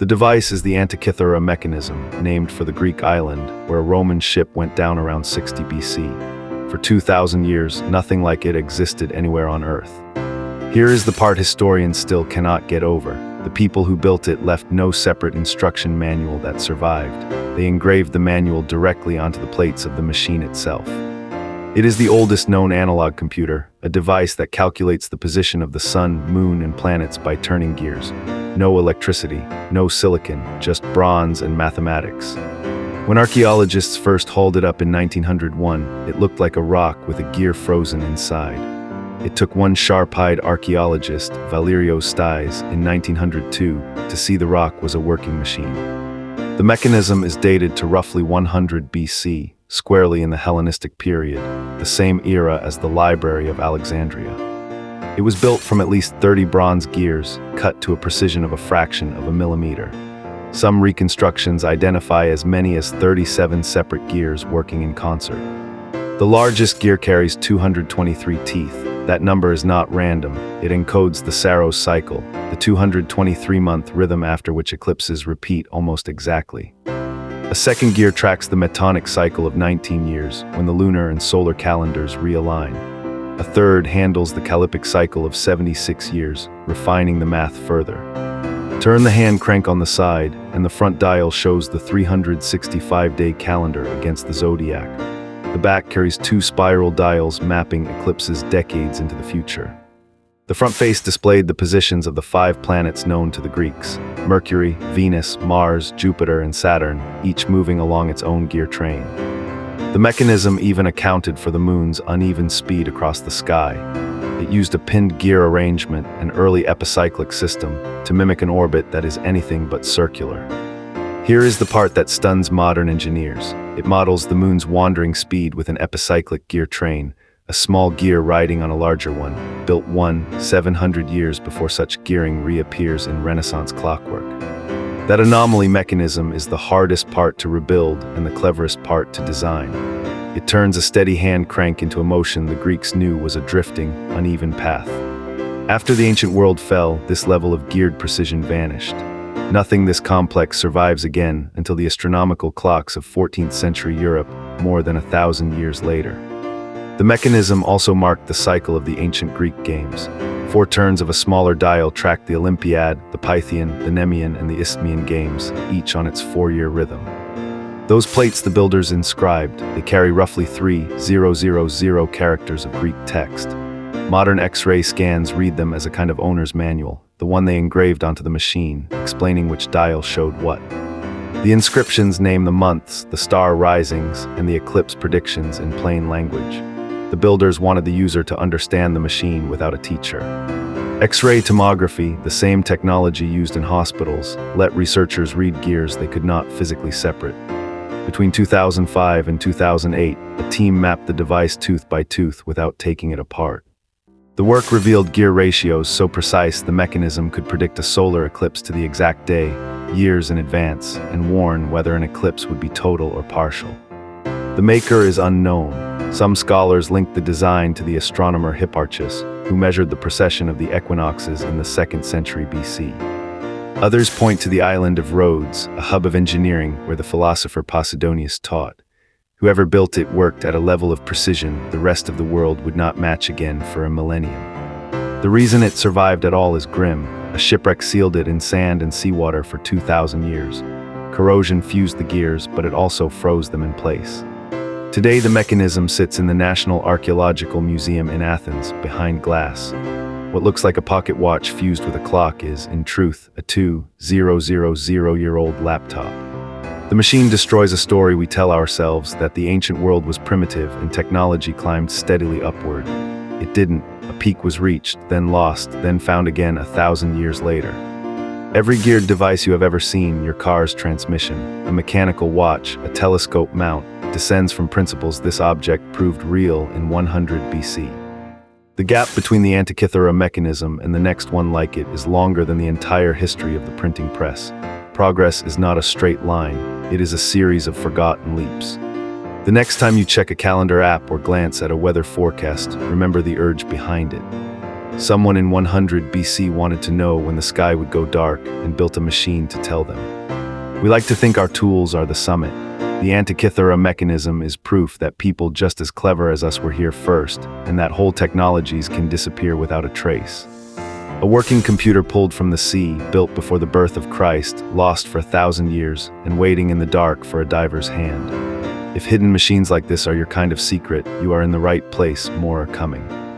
The device is the Antikythera Mechanism, named for the Greek island where a Roman ship went down around 60 BC. For 2,000 years, nothing like it existed anywhere on Earth. Here is the part historians still cannot get over. The people who built it left no separate instruction manual that survived. They engraved the manual directly onto the plates of the machine itself. It is the oldest known analog computer, a device that calculates the position of the sun, moon, and planets by turning gears. No electricity, no silicon, just bronze and mathematics. When archaeologists first hauled it up in 1901, it looked like a rock with a gear frozen inside. It took one sharp-eyed archaeologist, Valerios Stais, in 1902 to see the rock was a working machine. The mechanism is dated to roughly 100 BC, squarely in the Hellenistic period, the same era as the Library of Alexandria. It was built from at least 30 bronze gears, cut to a precision of a fraction of a millimeter. Some reconstructions identify as many as 37 separate gears working in concert. The largest gear carries 223 teeth. That number is not random. It encodes the Saros cycle, the 223-month rhythm after which eclipses repeat almost exactly. A second gear tracks the metonic cycle of 19 years, when the lunar and solar calendars realign. A third handles the callippic cycle of 76 years, refining the math further. Turn the hand crank on the side, and the front dial shows the 365-day calendar against the zodiac. The back carries two spiral dials mapping eclipses decades into the future. The front face displayed the positions of the 5 planets known to the Greeks: Mercury, Venus, Mars, Jupiter, and Saturn, each moving along its own gear train. The mechanism even accounted for the moon's uneven speed across the sky. It used a pinned gear arrangement, an early epicyclic system, to mimic an orbit that is anything but circular. Here is the part that stuns modern engineers. It models the moon's wandering speed with an epicyclic gear train, a small gear riding on a larger one, built 700 years before such gearing reappears in Renaissance clockwork. That anomaly mechanism is the hardest part to rebuild and the cleverest part to design. It turns a steady hand crank into a motion the Greeks knew was a drifting, uneven path. After the ancient world fell, this level of geared precision vanished. Nothing this complex survives again until the astronomical clocks of 14th century Europe, more than 1,000 years later. The mechanism also marked the cycle of the ancient Greek games. 4 turns of a smaller dial tracked the Olympiad, the Pythian, the Nemean, and the Isthmian games, each on its 4-year rhythm. Those plates the builders inscribed, they carry roughly 3,000 characters of Greek text. Modern X-ray scans read them as a kind of owner's manual, the one they engraved onto the machine, explaining which dial showed what. The inscriptions name the months, the star risings, and the eclipse predictions in plain language. The builders wanted the user to understand the machine without a teacher. X-ray tomography, the same technology used in hospitals, let researchers read gears they could not physically separate. Between 2005 and 2008, a team mapped the device tooth by tooth without taking it apart. The work revealed gear ratios so precise the mechanism could predict a solar eclipse to the exact day, years in advance, and warn whether an eclipse would be total or partial. The maker is unknown. Some scholars link the design to the astronomer Hipparchus, who measured the precession of the equinoxes in the 2nd century BC. Others point to the island of Rhodes, a hub of engineering where the philosopher Posidonius taught. Whoever built it worked at a level of precision the rest of the world would not match again for a millennium. The reason it survived at all is grim. A shipwreck sealed it in sand and seawater for 2,000 years. Corrosion fused the gears, but it also froze them in place. Today, the mechanism sits in the National Archaeological Museum in Athens, behind glass. What looks like a pocket watch fused with a clock is, in truth, a 2,000-year-old laptop. The machine destroys a story we tell ourselves that the ancient world was primitive and technology climbed steadily upward. It didn't. A peak was reached, then lost, then found again 1,000 years later. Every geared device you have ever seen, your car's transmission, a mechanical watch, a telescope mount, descends from principles this object proved real in 100 BC. The gap between the Antikythera mechanism and the next one like it is longer than the entire history of the printing press. Progress is not a straight line, it is a series of forgotten leaps. The next time you check a calendar app or glance at a weather forecast, remember the urge behind it. Someone in 100 BC wanted to know when the sky would go dark and built a machine to tell them. We like to think our tools are the summit. The Antikythera Mechanism is proof that people just as clever as us were here first, and that whole technologies can disappear without a trace. A working computer pulled from the sea, built before the birth of Christ, lost for 1,000 years, and waiting in the dark for a diver's hand. If hidden machines like this are your kind of secret, you are in the right place, more are coming.